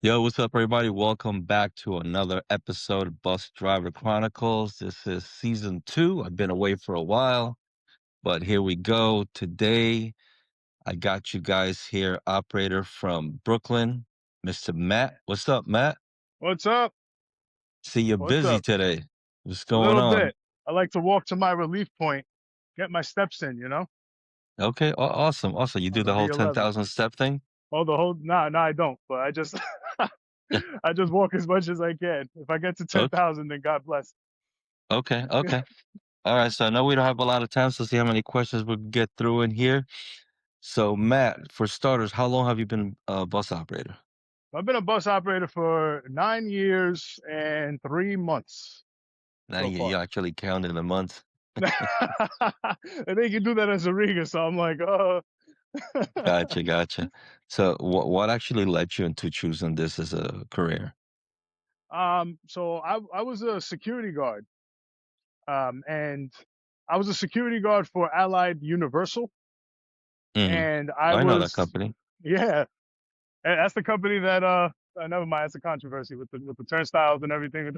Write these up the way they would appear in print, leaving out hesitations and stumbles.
Yo, what's up, everybody? Welcome back to another episode of Bus Driver Chronicles. This is season 2. I've been away for a while, but here we go. Today, I got you guys here, operator from Brooklyn, Mr. Matt. What's up, Matt? What's up? See, you're What's busy up? today. What's A going little on? bit. I like to walk to my relief point, get my steps in, Okay, awesome, awesome. You do on the the whole V11. 10,000 step thing? Oh, the whole, nah, I don't, but I just, I just walk as much as I can. If I get to Okay, 10,000, then God bless. okay, okay. All right, so I know we don't have a lot of time, so see how many questions we can get through in here. So, Matt, for starters, how long have you been a bus operator? I've been a bus operator for 9 years and 3 months Now so you far. actually counted the months. And they can do that as a Riga, so I'm like, Gotcha, gotcha. So what actually led you into choosing this as a career? so I was a security guard, and I was a security guard for Allied Universal. Hmm. And I I know that was, company. yeah, and that's the company that never mind, it's a controversy with the turnstiles and everything.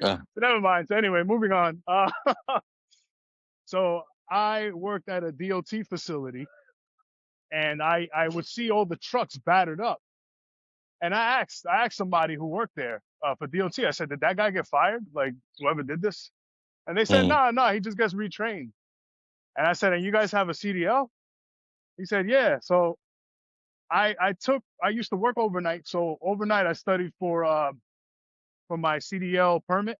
Uh, So never mind. So anyway, moving on. So I worked at a DOT facility, and I would see all the trucks battered up, and I asked somebody who worked there for DOT. I said, did that guy get fired? Like, whoever did this? And they said, mm, no, he just gets retrained. And I said, and you guys have a CDL? He said, yeah. So I used to work overnight, so overnight I studied for my CDL permit,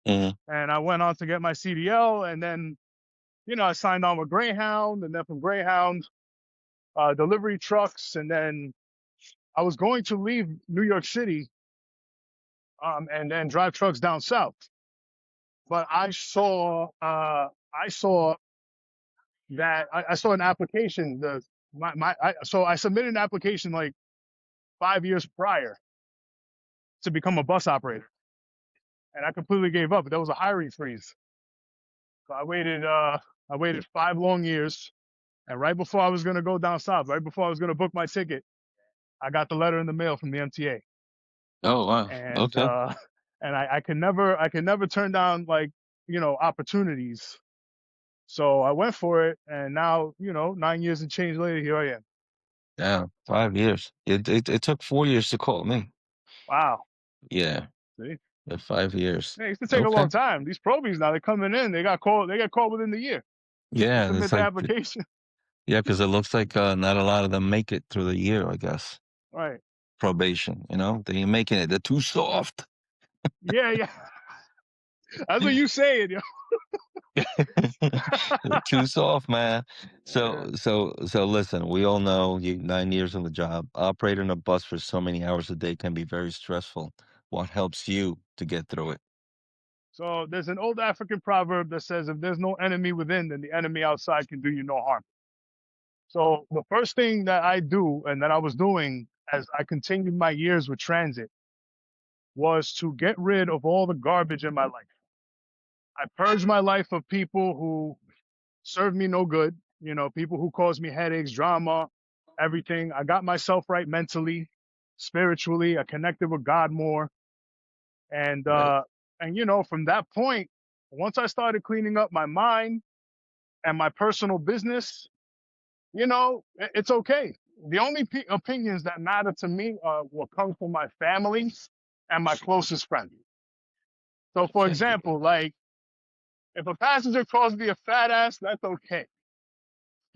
mm, and I went on to get my CDL, and then I signed on with Greyhound, and then from Greyhound, delivery trucks, and then I was going to leave New York City, and then drive trucks down south, but I saw that I saw an application. So I submitted an application like 5 years prior to become a bus operator, and I completely gave up. There was a hiring freeze. So I waited 5 long years, and right before I was gonna go down south, right before I was gonna book my ticket, I got the letter in the mail from the MTA, oh wow. and Okay. and I can never turn down, like, opportunities. So I went for it, and now 9 years and change later, here I am. Yeah, 5 years. It took 4 years to call me. Wow. Yeah, See, yeah, 5 years. hey, it used to take a Okay. long time. These probies now they're coming in. They got called. They get called within the year. You Yeah, submit it's the like application, yeah, because it looks like not a lot of them make it through the year, I guess. right? Probation, they ain't making it. They're too soft. Yeah, yeah. That's what you saying, yo. Too soft, man. Yeah. So listen, we all know you 9 years on the job. Operating a bus for so many hours a day can be very stressful. What helps you to get through it? So there's an old African proverb that says, if there's no enemy within, then the enemy outside can do you no harm. So the first thing that I do, and that I was doing as I continued my years with transit, was to get rid of all the garbage in my life. I purged my life of people who served me no good, people who caused me headaches, drama, everything. I got myself right mentally, spiritually. I connected with God more. And Right. from that point, once I started cleaning up my mind and my personal business, it's okay. The only opinions that matter to me are what comes from my family and my closest friends. So, for Okay. example, like, if a passenger calls me a fat ass, that's okay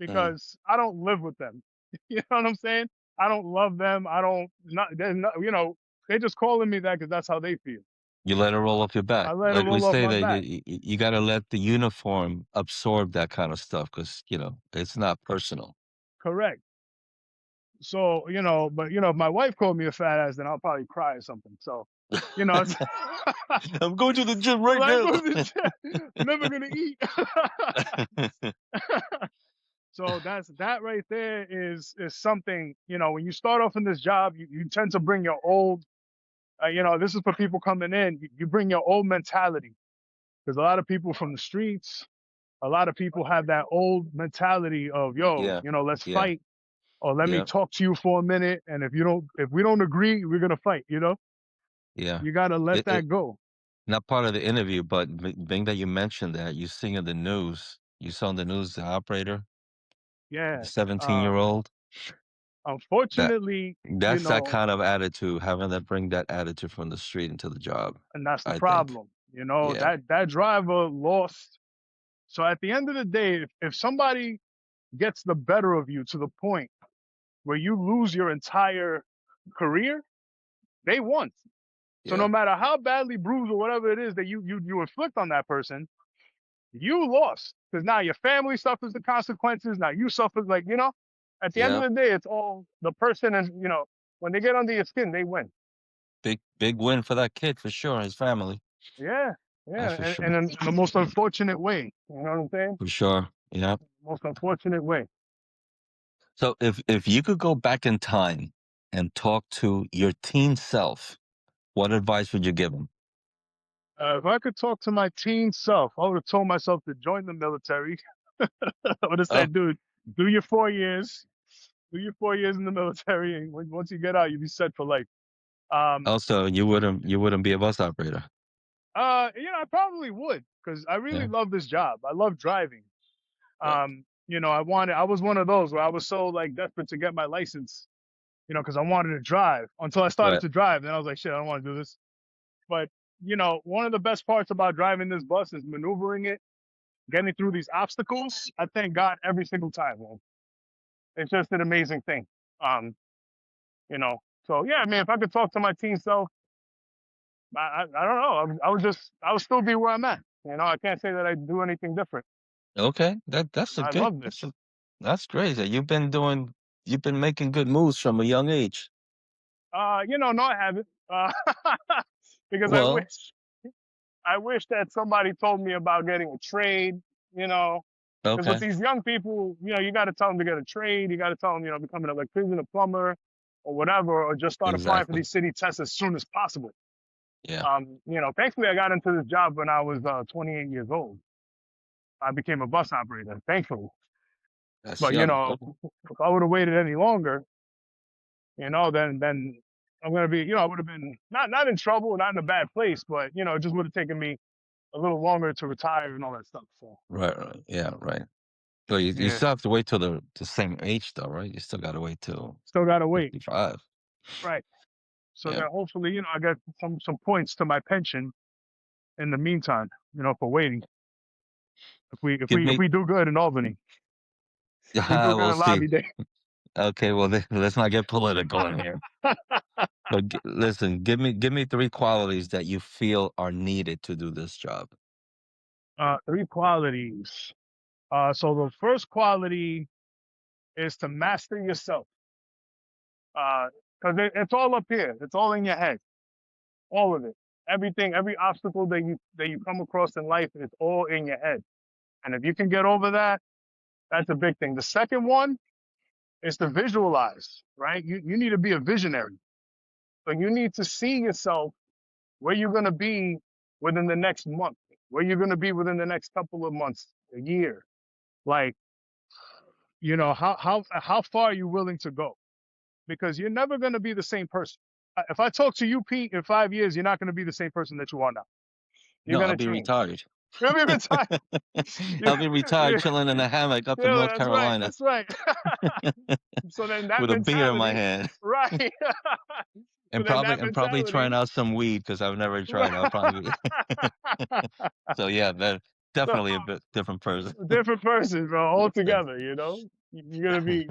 Mm. because I don't live with them. You know what I'm saying? I don't love them. I don't not. They're not. They're just calling me that because that's how they feel. You let it roll off your I back. let it Like we roll off say my that back. you got to let the uniform absorb that kind of stuff because it's not personal. Correct. So, but if my wife called me a fat ass, then I'll probably cry or something. So, it's I'm going to the gym I'm right like, now. "Go to the gym. I'm never gonna eat." So that right there is something, when you start off in this job, you tend to bring your old, this is for people coming in, you bring your old mentality. Because a lot of people from the streets, a lot of people have that old mentality of, yo, Yeah, let's yeah. fight. or let me Yeah. talk to you for a minute. And if we don't agree, we're going to fight, Yeah. you got to let It that go. not part of the interview, but being that you mentioned that, you seen in the news, you saw in the news the operator, the Yeah. 17-year old. That Unfortunately, that's that kind of attitude, having that bring that attitude from the street into the job, and that's the I think. problem, Yeah. that driver lost. So at the end of the day, if somebody gets the better of you to the point where you lose your entire career, they won. So no Yeah. matter how badly bruised or whatever it is that you inflict on that person, you lost because now your family suffers the consequences. Now you suffer, at the end of Yeah. the day, it's all the person, and when they get under your skin, they win. Big win for that kid for sure, his family. Yeah, That's yeah, for and sure. in the most unfortunate way. You know what I'm saying? For sure. Yeah. Most unfortunate way. So if you could go back in time and talk to your teen self, what advice would you give him? If I could talk to my teen self, I would have told myself to join the military. I would have Oh, said, dude, do your 4 years, do your 4 years in the military, and once you get out, you'll be set for life. Um, also you wouldn't be a bus operator. I probably would because I really Yeah. love this job. I love driving. Right. I was one of those where I was so like desperate to get my license, because I wanted to drive until I started Right. to drive. Then I was like, shit, I don't want to do this. But, one of the best parts about driving this bus is maneuvering it, getting through these obstacles. I thank God every single time, man. It's just an amazing thing. Um, so yeah, I mean, if I could talk to my teen self, I don't know. I would still be where I'm at. I can't say that I do anything different. Okay. I love this. That's great. That you've been making good moves from a young age. No, I haven't. Because Well, I wish that somebody told me about getting a trade, you know, because with okay. these young people, you got to tell them to get a trade. You got to tell them, become an electrician, a plumber, or whatever, or just start applying for Exactly. these city tests as soon as possible. Yeah. Thankfully, I got into this job when I was 28 years old. I became a bus operator, thankfully. That's But young. Okay. if I would have waited any longer, then I'm gonna be, I would have been not in trouble, not in a bad place, but it just would have taken me a little longer to retire and all that stuff. So Right, right. Yeah, right. So you yeah, still have to wait till the same age though, right? You still gotta wait till still gotta wait, 55. right? So Yeah. then hopefully, I got some points to my pension in the meantime, for waiting. Give If me we do good in Albany, we do good we'll in see. Lobby Day. Okay, well let's not get political in here. But listen, give me three qualities that you feel are needed to do this job. Three qualities. So the first quality is to master yourself. Because it's all up here. It's all in your head. All of it. Everything, every obstacle that you come across in life, it's all in your head. And if you can get over that, that's a big thing. The second one is to visualize, right? You need to be a visionary. So you need to see yourself where you're gonna be within the next month, where you're gonna be within the next couple of months, a year. Like, how far are you willing to go? Because you're never gonna be the same person. If I talk to you, Pete, in 5 years, you're not gonna be the same person that you are now. You're No, I'll gonna be change. retired. You'll be retired. I'll be retired Yeah, chilling in a hammock up in yeah, North that's right. Carolina That's right. So then that with a beer in my mentality, hand. right? So then that And probably trying mentality, out some weed because I've never tried. I'll probably right? so yeah, that So definitely a bit different person. different person, bro, altogether. You're gonna be.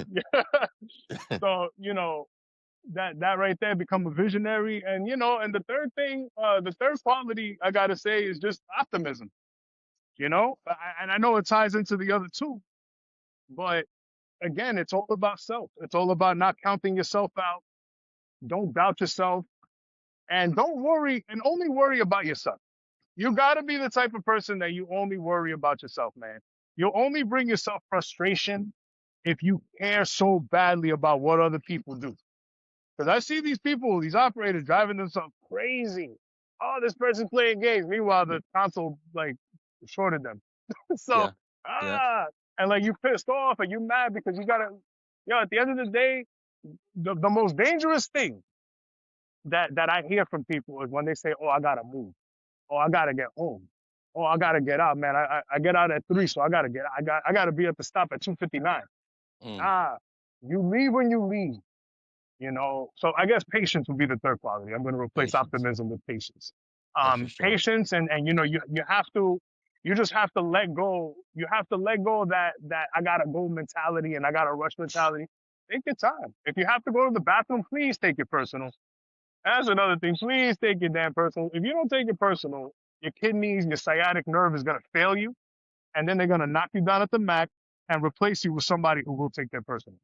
So that right there, become a visionary, and and the third thing, the third quality I gotta say is just optimism. And I know it ties into the other two, but again, it's all about self. It's all about not counting yourself out. Don't doubt yourself, and don't worry, and only worry about yourself. You got to be the type of person that you only worry about yourself, man. You'll only bring yourself frustration if you care so badly about what other people do. Because I see these people, these operators driving themselves crazy. Oh, this person's playing games. Meanwhile, the console like shorted them. So Yeah. Yeah. and like you pissed off and you mad because you gotta. At the end of the day, the most dangerous thing that I hear from people is when they say, "Oh, I gotta move. Oh, I gotta get home. Oh, I gotta get out, man. I get out at 3, so I gotta be at the stop at 2:59." Mm, Nah, you leave when you leave. So I guess patience would be the third quality. I'm going to replace patience. optimism with patience. That's for sure. Patience, and you just have to let go. You have to let go of that I gotta go mentality and I gotta rush mentality. Take your time. If you have to go to the bathroom, please take it personal. That's another thing. Please take it damn personal. If you don't take it personal, your kidneys, your sciatic nerve is gonna fail you, and then they're gonna knock you down at the mat and replace you with somebody who will take that personal.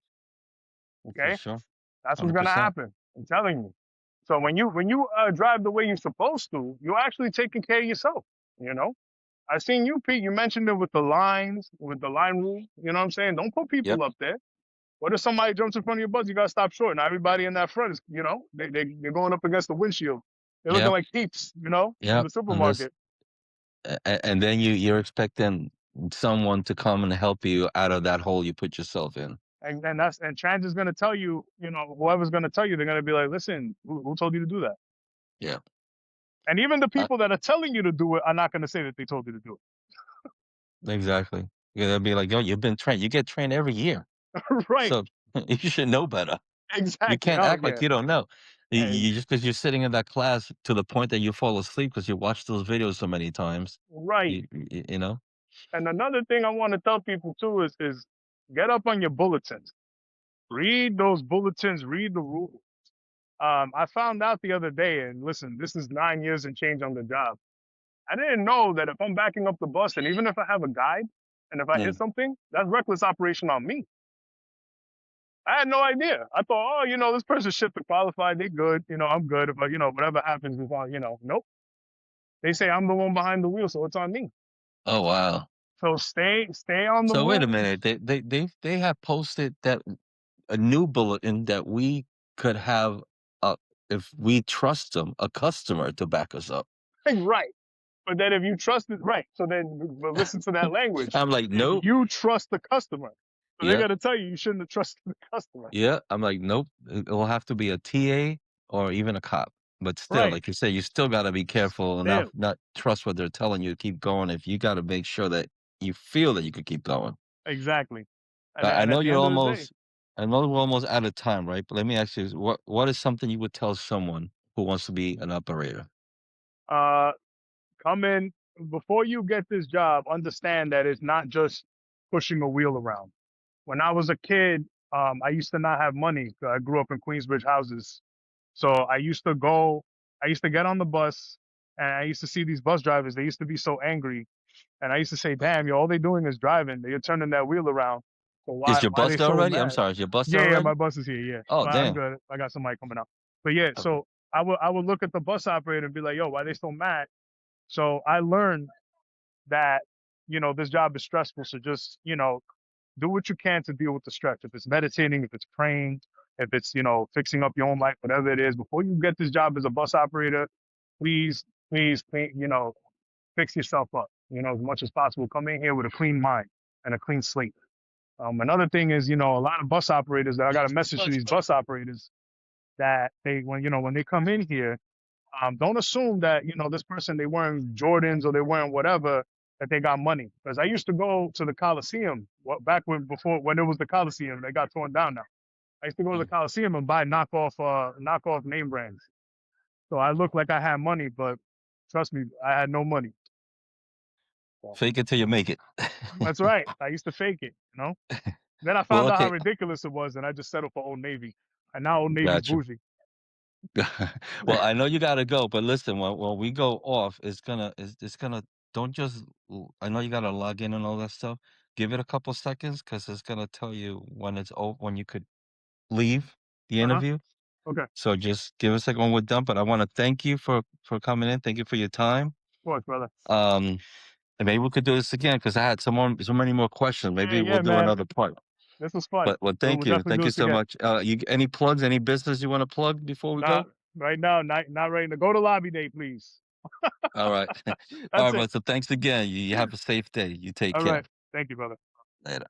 For Okay? sure. That's what's gonna 100%. happen. I'm telling you. So when you drive the way you're supposed to, you're actually taking care of yourself. You know, I seen you, Pete. You mentioned it with the lines, with the line rule. You know what I'm saying? Don't put Yep. people up there. What if somebody jumps in front of your bus? You gotta stop short. Now everybody in that front is, they're going up against the windshield. They're looking Yep. like peeps, from Yep. the And this, supermarket. and then you're expecting someone to come and help you out of that hole you put yourself in. And trans is gonna tell you, whoever's gonna tell you, they're gonna be like, listen, who told you to do that? Yeah. And even the Uh, people that are telling you to do it are not gonna say that they told you to do exactly. Yeah, they'll be like, "Yo, you've been trained. You get trained every year, it. Right. so you should know better. You Exactly. can't Oh act like yeah. you don't know. And You just because you're sitting in that class to the point that you fall asleep because you watch those videos so many times. right. You know. And another thing I want to tell people too is get up on your bulletins. Read those bulletins, read the rules. I found out the other day, and listen, this is 9 years and change on the job. I didn't know that if I'm backing up the bus, and even if I have a guide, and if I hit Mm. something, that's reckless operation on me. I had no idea. I thought, oh, this person shipped to qualified, they good, I'm good. If whatever happens is on, nope. They say I'm the one behind the wheel, so it's on me. Oh wow. So stay on the So wait a rules. minute. They have posted that a new bulletin that we could have, if we trust them, a customer to back us up. Right. But then if you trust it, right. So then, but listen to that language. I'm like, If nope. you trust the customer, so they're Yeah, gonna tell you shouldn't have trusted the customer. yeah. I'm like, nope. It'll have to be a TA or even a cop. But still, Right. like you say, you still got to be careful and Still, not trust what they're telling you to keep going. If you got to make sure that you feel that you could keep going. exactly. And I and know at the you're end of the day, almost. I know we're almost out of time, right? But let me ask you: what is something you would tell someone who wants to be an operator? uh, come in before you get this job. Understand that it's not just pushing a wheel around. When I was a kid, I used to not have money. I grew up in Queensbridge houses, so I used to get on the bus, and I used to see these bus drivers. They used to be so angry. And I used to say, damn, all they doing is driving. They're turning that wheel around. So Is your why bus they there so already? I'm mad? sorry, is your bus there Yeah, my already? bus is here. Yeah, Oh, but I'm damn. good. I got somebody coming out. But yeah, Okay. so I would look at the bus operator and be like, yo, why they so mad? So I learned that, this job is stressful. So just, do what you can to deal with the stress. If it's meditating, if it's praying, if it's, fixing up your own life, whatever it is, before you get this job as a bus operator, please, please, fix yourself up, as much as possible. Come in here with a clean mind and a clean slate. Another thing is, a lot of bus operators that I got a message to these bus operators that when they come in here, don't assume that, this person, they wearing Jordans or they wearing whatever, that they got money. Because I used to go to the Coliseum back when it was the Coliseum, they got torn down now. I used to go to the Mm. Coliseum and buy knockoff name brands. So I looked like I had money, but trust me, I had no money. So Fake it till you make it. that's right. I used to fake it. Then I Well, found out how okay, ridiculous it was, and I just settled for Old Navy. And now Old Navy's got you. bougie. Well, I know you gotta go, but listen, when we go off, it's gonna don't just I know you gotta log in and all that stuff. Give it a couple seconds because it's gonna tell you when it's over, when you could leave the Uh-huh. interview. Okay. Of So just give us a second when we're done. But I want to thank you for coming in. Thank you for your time. course, brother. Um, and maybe we could do this again because I had so many more questions. Yeah, Maybe we'll yeah, do man. another part. This was fun. But well, We'll thank you, definitely thank do you this so again. much. You any plugs, any business you want to plug before we Not go? right now, not ready to go to lobby day, please. All right, all That's right, it. but so thanks again. You have a safe day. You take All care. right. Thank you, brother. Later.